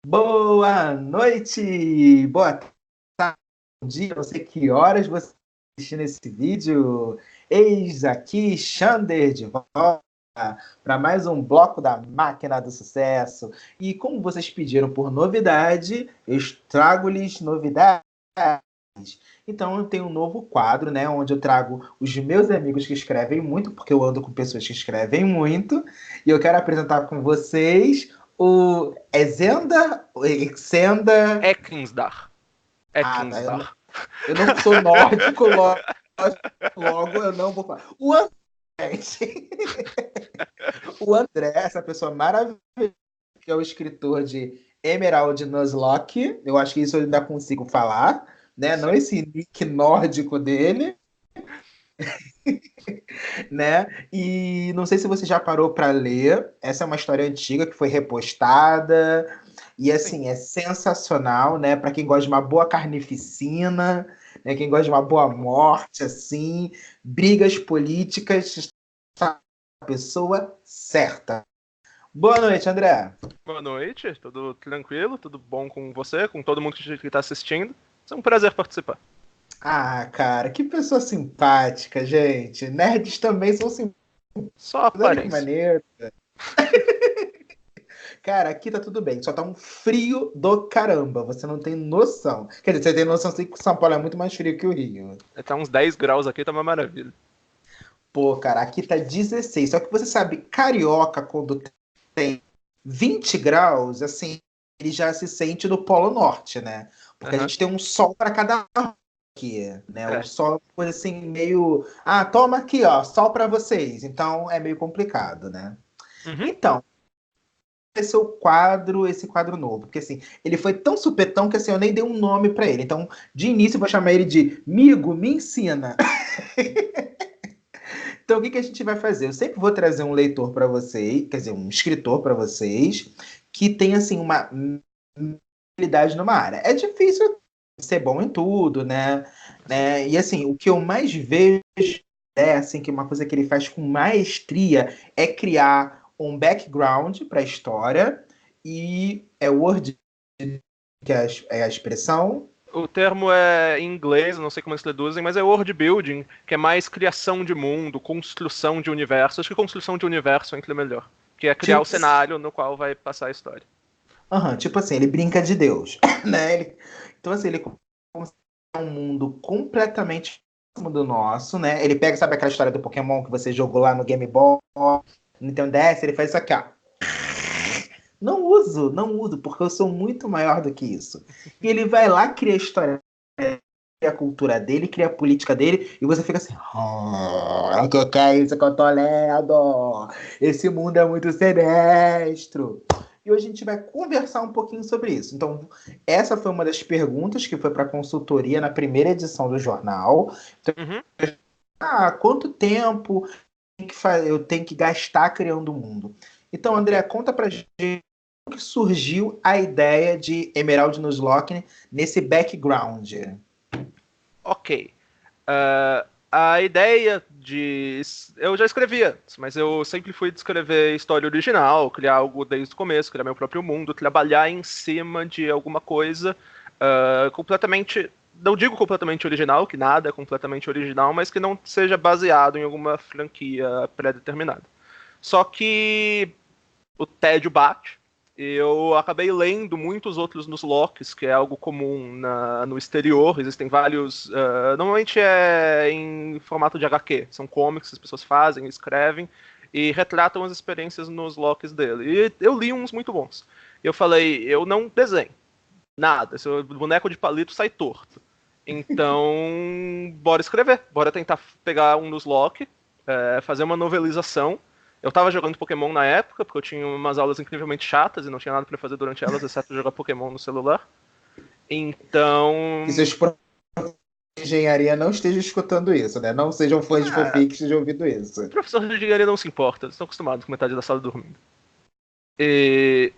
Boa noite, boa tarde, bom dia, não sei que horas você está assistindo esse vídeo. Eis aqui Xander de volta para mais um bloco da Máquina do Sucesso. E como vocês pediram por novidade, eu trago-lhes novidades. Então eu tenho um novo quadro, né, onde eu trago os meus amigos que escrevem muito, porque eu ando com pessoas que escrevem muito, e eu quero apresentar com vocês o Exenda, o Exenda. Eknsdar. Ah, tá. Eu não, Eknsdar. eu não sou nórdico, logo eu não vou falar. O André, gente. O André, essa pessoa maravilhosa, que é o escritor de Emerald Nuzlocke. Eu acho que isso eu ainda consigo falar, né? Não Sim. esse nick nórdico dele, né? E não sei se você já parou para ler. Essa é uma história antiga que foi repostada. E Sim. assim, é sensacional, né? Para quem gosta de uma boa carnificina, né? Quem gosta de uma boa morte, assim, brigas políticas, está a pessoa certa. Boa noite, André. Boa noite, tudo tranquilo, tudo bom com você, com todo mundo que está assistindo. É um prazer participar. Ah, cara, que pessoa simpática, gente. Nerds também são simpáticos. Só a Olha que aparência. maneiro. Cara, aqui tá tudo bem, só tá um frio do caramba, você não tem noção. Quer dizer, você tem noção sim que São Paulo é muito mais frio que o Rio. Tá uns 10 graus aqui, tá uma maravilha. Pô, cara, aqui tá 16. Só que você sabe, carioca, quando tem 20 graus, assim, ele já se sente no Polo Norte, né? Porque a Aham. gente tem um sol para cada um aqui, né? O É. sol é uma coisa assim, meio. Ah, toma aqui, ó, sol para vocês. Então é meio complicado, né? Uhum. Então, esse quadro novo, porque assim, ele foi tão supetão que assim, eu nem dei um nome para ele. Então, de início, eu vou chamar ele de Migo, me ensina. Então, o que, que a gente vai fazer? Eu sempre vou trazer um leitor para vocês, quer dizer, um escritor para vocês, que tem assim uma habilidade numa área. É difícil ser bom em tudo, Sim. né? E assim, o que eu mais vejo é assim que uma coisa que ele faz com maestria é criar um background para a história e é word que é a expressão. O termo é em inglês, não sei como eles traduzem, mas é world building, que é mais criação de mundo, construção de universo. Acho que construção de universo entra melhor. Que é criar o Tipo, cenário no qual vai passar a história. tipo assim, ele brinca de Deus, né? Então assim, ele consegue um mundo completamente próximo do nosso, né? Ele pega, sabe aquela história do Pokémon que você jogou lá no Game Boy, no Nintendo DS, ele faz isso aqui, ó. Não uso, porque eu sou muito maior do que isso. E ele vai lá, cria a história, cria a cultura dele, cria a política dele, e você fica assim, o que é isso que eu tô lendo? Esse mundo é muito sinistro. E hoje a gente vai conversar um pouquinho sobre isso. Então, essa foi uma das perguntas que foi para a consultoria na primeira edição do jornal. Uhum. Quanto tempo eu tenho que gastar criando o mundo? Então, Ok. André, conta pra gente como que surgiu a ideia de Emerald Nuzlocke nesse background. Ok. A ideia de. Eu já escrevi antes, mas eu sempre fui de escrever história original, criar algo desde o começo, criar meu próprio mundo, trabalhar em cima de alguma coisa completamente. Não digo completamente original, que nada é completamente original, mas que não seja baseado em alguma franquia pré-determinada. Só que o tédio bate. Eu acabei lendo muitos outros nos locks, que é algo comum no exterior. Existem vários. Normalmente é em formato de HQ. São comics que as pessoas fazem, escrevem e retratam as experiências nos locks dele. E eu li uns muito bons. Eu falei, eu não desenho nada. Esse boneco de palito sai torto. Então, bora escrever. Bora tentar pegar um nos lock, fazer uma novelização. Eu tava jogando Pokémon na época, porque eu tinha umas aulas incrivelmente chatas e não tinha nada pra fazer durante elas, exceto jogar Pokémon no celular. Que Então. seus professores de engenharia não estejam escutando isso, né? Não sejam fãs de Ah, fanfic que estejam ouvindo isso. professor de engenharia não se importa, eles estão acostumados com metade da sala dormindo. E,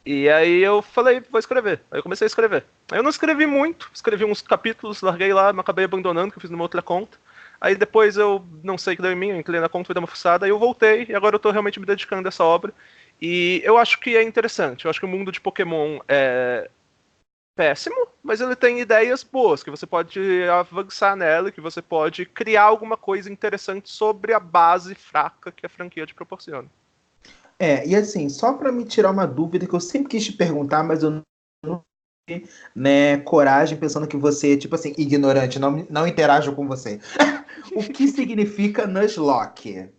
e aí eu falei, vou escrever. Aí eu comecei a escrever. Aí eu não escrevi muito, escrevi uns capítulos, larguei lá, mas acabei abandonando, que eu fiz numa outra conta. Aí depois eu não sei o que deu em mim, eu entrei na conta, fui dar uma fuçada, aí eu voltei, e agora eu tô realmente me dedicando a essa obra. E eu acho que é interessante. Eu acho que o mundo de Pokémon é péssimo, mas ele tem ideias boas, que você pode avançar nela, que você pode criar alguma coisa interessante sobre a base fraca que a franquia te proporciona. E assim, só para me tirar uma dúvida que eu sempre quis te perguntar, mas eu não tive, né, coragem, pensando que você, tipo assim, ignorante, não interajo com você. O que significa Nuzlocke?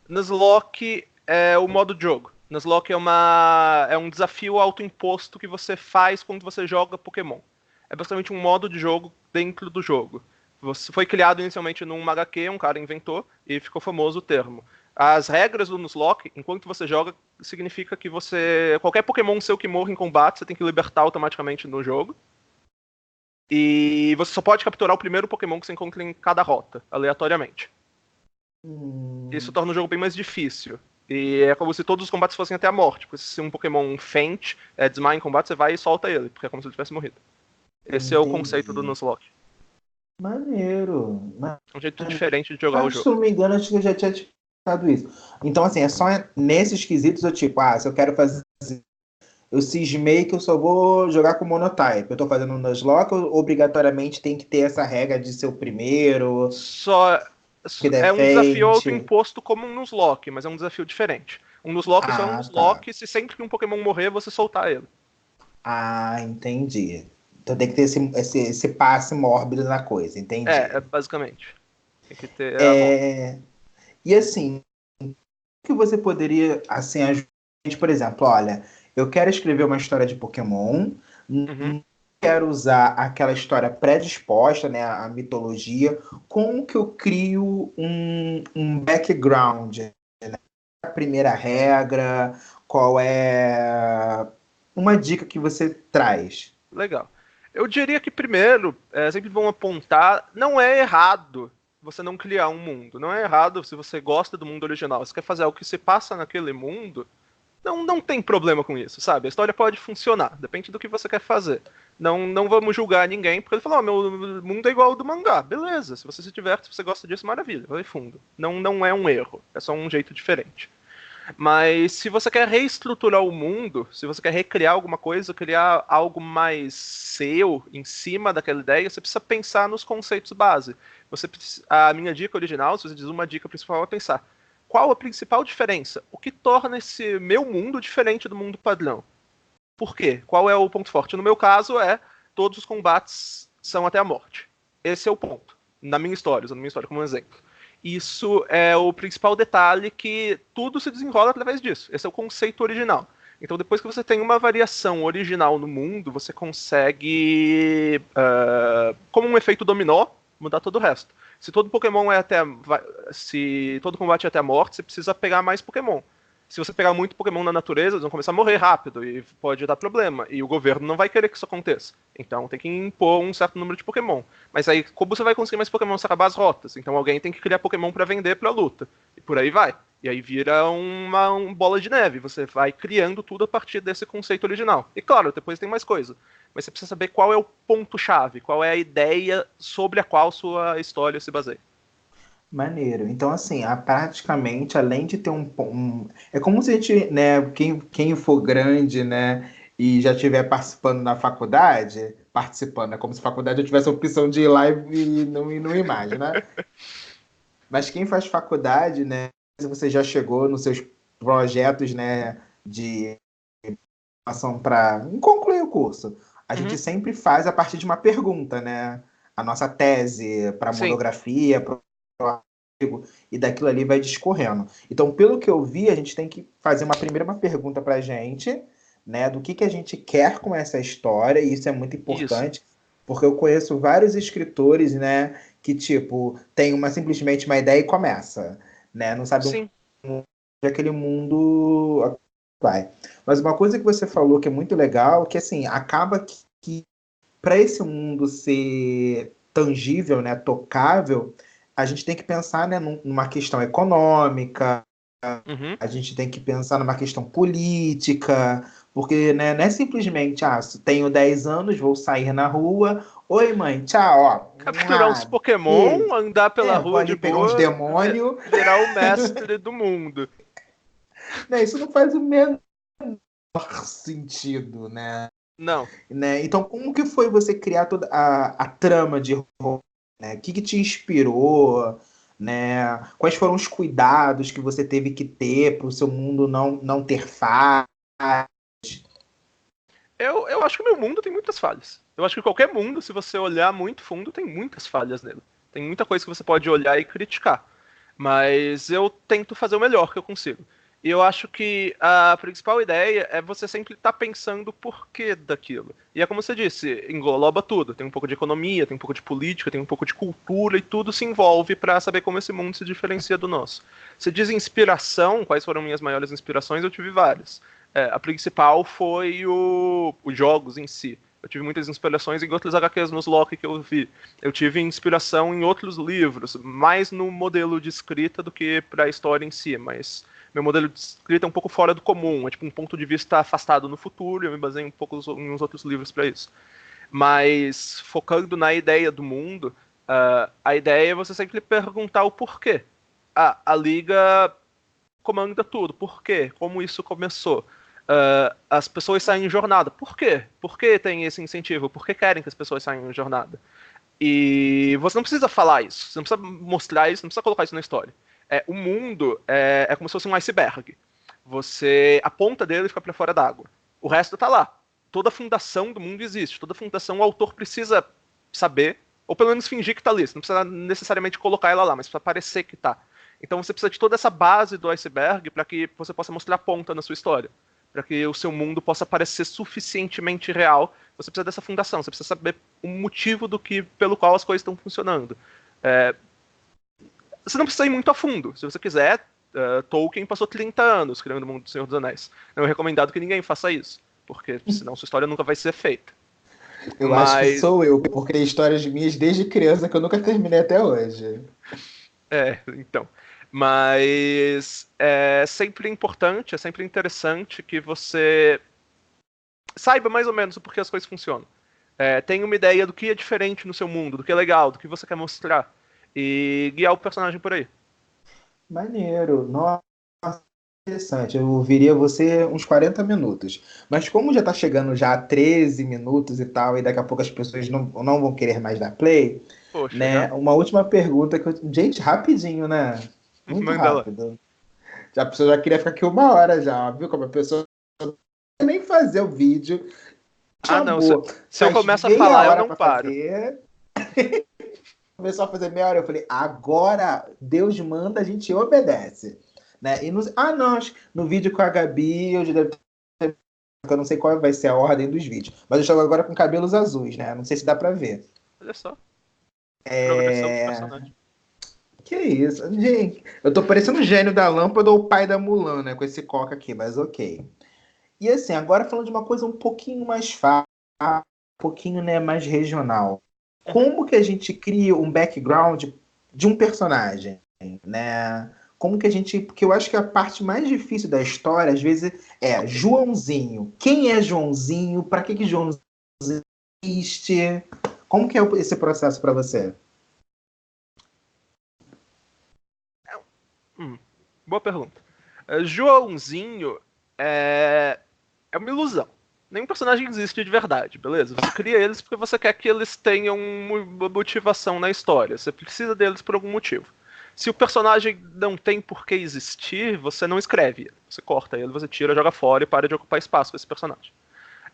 Nuzlocke é o modo de jogo. Nuzlocke é um desafio autoimposto que você faz quando você joga Pokémon. É basicamente um modo de jogo dentro do jogo. Foi criado inicialmente num HQ, um cara inventou, e ficou famoso o termo. As regras do Nuzlocke, enquanto você joga, significa que qualquer Pokémon seu que morra em combate, você tem que libertar automaticamente no jogo. E você só pode capturar o primeiro Pokémon que você encontra em cada rota, aleatoriamente. Isso torna o jogo bem mais difícil. E é como se todos os combates fossem até a morte. Porque se um Pokémon feint, desmaia em combate, você vai e solta ele, porque é como se ele tivesse morrido. Esse é o conceito do Entendi. Nuzlocke. Maneiro. É um jeito diferente de jogar o Acho que, se jogo. não me engano, acho que eu já tinha te falado isso. Então, assim, é só nesses quesitos eu tipo, se eu quero fazer. Eu cismei que eu só vou jogar com Monotype. Eu tô fazendo um Nuzlocke, obrigatoriamente tem que ter essa regra de ser o primeiro, Só que der é um desafio frente. autoimposto como um Nuzlocke, mas é um desafio diferente. Um Nuzlocke só é um Ah, tá. Nuzlocke se sempre que um Pokémon morrer, você soltar ele. Ah, entendi. Então tem que ter esse passe mórbido na coisa, entendi. Basicamente. Tem que ter a morte. É, E assim, o que você poderia, assim, ajudar a gente, por exemplo, olha, eu quero escrever uma história de Pokémon, Uhum. não quero usar aquela história predisposta, né, a mitologia, como que eu crio um background, né? A primeira regra, qual é uma dica que você traz? Legal. Eu diria que primeiro, sempre vão apontar, não é errado você não criar um mundo. Não é errado se você gosta do mundo original. Você quer fazer algo que se passa naquele mundo, não tem problema com isso, sabe? A história pode funcionar, depende do que você quer fazer. Não vamos julgar ninguém, porque ele falou, meu mundo é igual ao do mangá. Beleza, se você se diverte, se você gosta disso, maravilha, vai fundo. Não é um erro, é só um jeito diferente. Mas se você quer reestruturar o mundo, se você quer recriar alguma coisa, criar algo mais seu em cima daquela ideia, você precisa pensar nos conceitos base. A minha dica original, se você diz uma dica principal, é pensar qual a principal diferença? O que torna esse meu mundo diferente do mundo padrão? Por quê? Qual é o ponto forte? No meu caso, todos os combates são até a morte. Esse é o ponto. Na minha história, usando a minha história como um exemplo. Isso é o principal detalhe que tudo se desenrola através disso. Esse é o conceito original. Então, depois que você tem uma variação original no mundo, você consegue, como um efeito dominó, mudar todo o resto. Se todo Pokémon se todo combate é até a morte, você precisa pegar mais Pokémon. Se você pegar muito Pokémon na natureza, eles vão começar a morrer rápido e pode dar problema. E o governo não vai querer que isso aconteça. Então tem que impor um certo número de Pokémon. Mas aí, como você vai conseguir mais Pokémon se acabar as rotas? Então alguém tem que criar Pokémon para vender pra luta. E por aí vai. E aí vira uma bola de neve. Você vai criando tudo a partir desse conceito original. E claro, depois tem mais coisa. Mas você precisa saber qual é o ponto-chave, qual é a ideia sobre a qual sua história se baseia. Maneiro. Então, assim, praticamente, além de ter é como se a gente, né, quem for grande, né, e já estiver participando na faculdade, participando, é como se a faculdade eu tivesse a opção de ir lá e não ir mais, né? Mas quem faz faculdade, né, se você já chegou nos seus projetos, né, de ação para concluir o curso, a gente Uhum. sempre faz a partir de uma pergunta, né? A nossa tese para Sim, monografia, para e daquilo ali vai discorrendo. Então, pelo que eu vi, a gente tem que fazer uma pergunta para a gente, né, do que a gente quer com essa história, e isso é muito isso. importante, porque eu conheço vários escritores, né, que, tipo, tem simplesmente uma ideia e começa, né, não sabe Sim. onde aquele mundo vai. Mas uma coisa que você falou que é muito legal, que, assim, acaba que para esse mundo ser tangível, né, tocável, a gente tem que pensar, né, numa questão econômica, Uhum. a gente tem que pensar numa questão política, porque, né, não é simplesmente, tenho 10 anos, vou sair na rua, oi mãe, tchau, ó, Capturar uns beijo. Pokémon, andar pela Vou rua de ali pegar uns boa, demônios. virar o mestre do mundo. Né, isso não faz o menor faz sentido, né? Não. Então, como que foi você criar toda a trama de horror, né? O que te inspirou, né? Quais foram os cuidados que você teve que ter para o seu mundo não ter falhas? Eu acho que o meu mundo tem muitas falhas. Eu acho que qualquer mundo, se você olhar muito fundo, tem muitas falhas nele. Tem muita coisa que você pode olhar e criticar. Mas eu tento fazer o melhor que eu consigo. E eu acho que a principal ideia é você sempre estar pensando o porquê daquilo. E é como você disse, engloba tudo. Tem um pouco de economia, tem um pouco de política, tem um pouco de cultura e tudo se envolve para saber como esse mundo se diferencia do nosso. Você diz inspiração, quais foram minhas maiores inspirações? Eu tive várias. A principal foi os jogos em si. Eu tive muitas inspirações em outros HQs nos Loki que eu vi. Eu tive inspiração em outros livros, mais no modelo de escrita do que para a história em si, mas meu modelo de escrita é um pouco fora do comum, é tipo um ponto de vista afastado no futuro, e eu me baseei um pouco em uns outros livros para isso. Mas focando na ideia do mundo, a ideia é você sempre perguntar o porquê. A Liga comanda tudo, por quê? Como isso começou? As pessoas saem em jornada. Por quê? Por que tem esse incentivo? Por que querem que as pessoas saiam em jornada? E você não precisa falar isso, você não precisa mostrar isso, não precisa colocar isso na história. O mundo é como se fosse um iceberg. Você, a ponta dele fica para fora d'água. O resto tá lá. Toda a fundação do mundo existe. Toda a fundação o autor precisa saber, ou pelo menos fingir que tá ali. Você não precisa necessariamente colocar ela lá, mas precisa parecer que tá. Então você precisa de toda essa base do iceberg para que você possa mostrar a ponta na sua história. Para que o seu mundo possa parecer suficientemente real, você precisa dessa fundação, você precisa saber o motivo pelo qual as coisas estão funcionando. Você não precisa ir muito a fundo. Se você quiser, Tolkien passou 30 anos criando o mundo do Senhor dos Anéis. Não é recomendado que ninguém faça isso, porque senão sua história nunca vai ser feita. Eu acho que Mas sou eu, porque tem histórias minhas desde criança que eu nunca terminei até hoje. então. Mas é sempre importante, é sempre interessante que você saiba mais ou menos o porquê as coisas funcionam. Tenha uma ideia do que é diferente no seu mundo, do que é legal, do que você quer mostrar. E guiar o personagem por aí. Maneiro, nossa, interessante. Eu ouviria você uns 40 minutos. Mas como já tá chegando já a 13 minutos e tal, e daqui a pouco as pessoas não vão querer mais dar play, Poxa, já? né? Uma última pergunta que eu... Gente, rapidinho, né? Muito Manda lá. rápido. Já a pessoa já queria ficar aqui 1 hora já, viu? Como a pessoa não quer nem fazer o vídeo. Ah, não. Se, Chamou, se eu faz começo a meia falar, eu hora não para paro. fazer. Começou a fazer meia hora, eu falei, agora Deus manda, a gente obedece. Né? Não, acho que no vídeo com a Gabi, eu já devo ter, eu não sei qual vai ser a ordem dos vídeos, mas eu estou agora com cabelos azuis, né? Não sei se dá para ver. Olha só. Progressão de É... personagem. Que isso, gente. Eu tô parecendo o gênio da lâmpada ou o pai da Mulan, né? Com esse coca aqui, mas ok. E assim, agora falando de uma coisa um pouquinho mais fácil, um pouquinho, né, mais regional. Uhum. Como que a gente cria um background de um personagem, né? Como que a gente... Porque eu acho que a parte mais difícil da história, às vezes, é Joãozinho. Quem é Joãozinho? Para que Joãozinho existe? Como que é esse processo para você? Boa pergunta. Joãozinho é uma ilusão. Nenhum personagem existe de verdade, beleza? Você cria eles porque você quer que eles tenham uma motivação na história. Você precisa deles por algum motivo. Se o personagem não tem por que existir, você não escreve ele. Você corta ele, você tira, joga fora e para de ocupar espaço com esse personagem.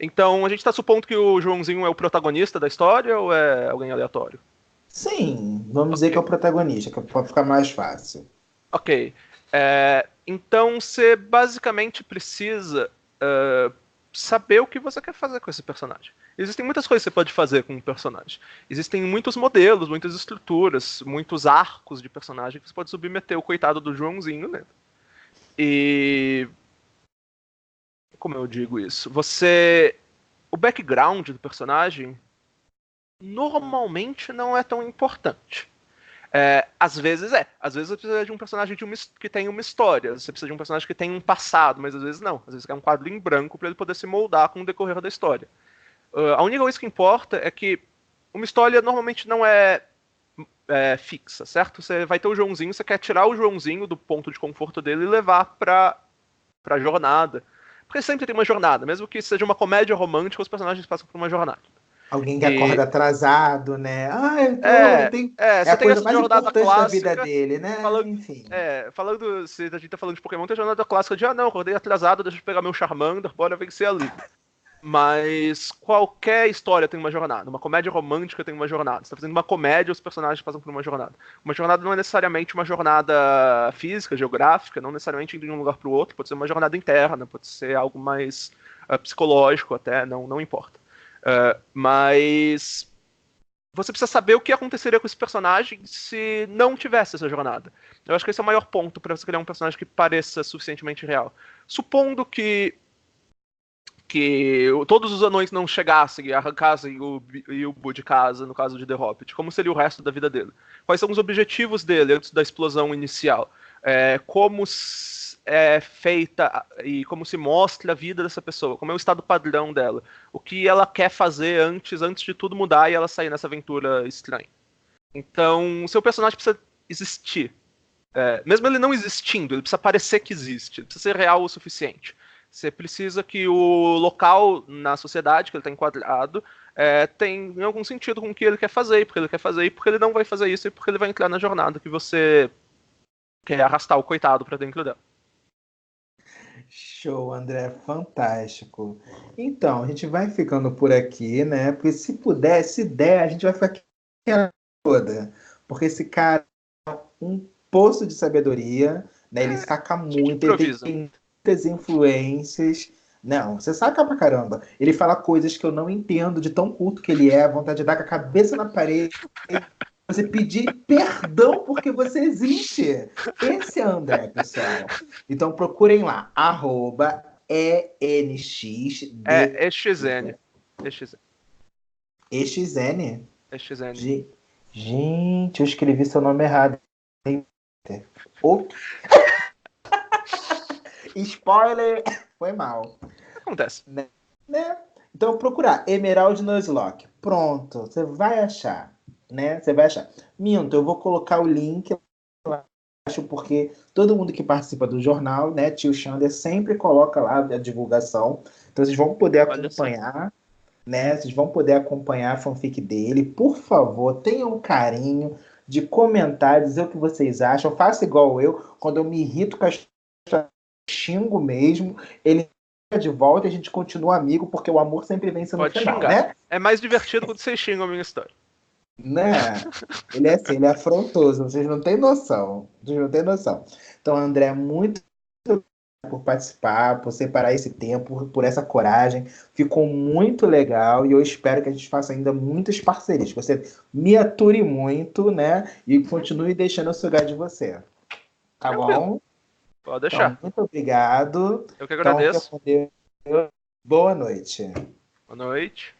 Então, a gente tá supondo que o Joãozinho é o protagonista da história ou é alguém aleatório? Sim, vamos dizer que é Ok. o protagonista, que pode ficar mais fácil. Ok. Então você basicamente precisa saber o que você quer fazer com esse personagem. Existem muitas coisas que você pode fazer com um personagem. Existem muitos modelos, muitas estruturas, muitos arcos de personagem que você pode submeter o coitado do Joãozinho, né? E como eu digo isso? O background do personagem normalmente não é tão importante. Às vezes é. Às vezes você precisa de um personagem que tem uma história. Você precisa de um personagem que tem um passado, mas às vezes não. Às vezes é um quadro em branco para ele poder se moldar com o decorrer da história. A única coisa que importa é que uma história normalmente não fixa, certo? Você vai ter o Joãozinho, você quer tirar o Joãozinho do ponto de conforto dele e levar pra jornada, Porque sempre tem uma jornada, mesmo que seja uma comédia romântica, os personagens passam por uma jornada. Alguém que E acorda atrasado, né? Ah, eu tenho. É você a tem coisa essa mais jornada importante da vida clássica, dele, né? falando, Enfim. falando, se a gente tá falando de Pokémon, tem a jornada clássica de, não, acordei atrasado, deixa eu pegar meu Charmander, bora vencer ali. Mas qualquer história tem uma jornada. Uma comédia romântica tem uma jornada. Você tá fazendo uma comédia, os personagens passam por uma jornada. Uma jornada não é necessariamente uma jornada física, geográfica, não necessariamente indo de um lugar para o outro. Pode ser uma jornada interna, pode ser algo mais psicológico até, não importa. Mas você precisa saber o que aconteceria com esse personagem se não tivesse essa jornada. Eu acho que esse é o maior ponto para você criar um personagem que pareça suficientemente real. Supondo que todos os anões não chegassem e arrancassem o Yubu de casa, no caso de The Hobbit, como seria o resto da vida dele? Quais são os objetivos dele antes da explosão inicial? Como é feita e como se mostra a vida dessa pessoa? Como é o estado padrão dela? O que ela quer fazer antes de tudo mudar e ela sair nessa aventura estranha? Então, o seu personagem precisa existir. Mesmo ele não existindo, ele precisa parecer que existe, ele precisa ser real o suficiente. Você precisa que o local na sociedade que ele está enquadrado tenha algum sentido com o que ele quer fazer, porque ele quer fazer, e porque ele não vai fazer isso, e porque ele vai entrar na jornada que você quer arrastar o coitado para dentro dela. Show, André, fantástico. Então, a gente vai ficando por aqui, né? Porque se der, a gente vai ficar aqui a toda. Porque esse cara é um poço de sabedoria, né? Ele saca A gente muito, ele improvisa. tem muitas influências. Não, você saca pra caramba. Ele fala coisas que eu não entendo de tão culto que ele é, vontade de dar com a cabeça na parede, você pedir perdão porque você existe. Esse é André, pessoal. Então procurem lá, @ENXD. EXN. EXN. EXN? EXN. Gente, eu escrevi seu nome errado. Oh. Spoiler! Foi mal. Acontece. Né? Então procurar Emerald Nuzlocke. Pronto, você vai achar. Né? Você vai achar. Minto, eu vou colocar o link lá embaixo, porque todo mundo que participa do jornal, né, tio Xander sempre coloca lá a divulgação. Então vocês vão poder acompanhar, né? Vocês vão poder acompanhar a fanfic dele. Por favor, tenham um carinho de comentar, dizer o que vocês acham. Faça igual eu, quando eu me irrito com a história, xingo mesmo. Ele de volta e a gente continua amigo, porque o amor sempre vence no Pode final, xingar. né? É mais divertido quando vocês xingam a minha história. Né? Ele é assim, ele é afrontoso, vocês não têm noção. Vocês não têm noção. Então, André, muito obrigado por participar, por separar esse tempo, por essa coragem. Ficou muito legal e eu espero que a gente faça ainda muitas parcerias. Que você me ature muito, né? E continue deixando eu sugar de você. Tá Tranquilo. bom? Pode Então, deixar. muito obrigado. Eu que Então, agradeço. boa noite. Boa noite.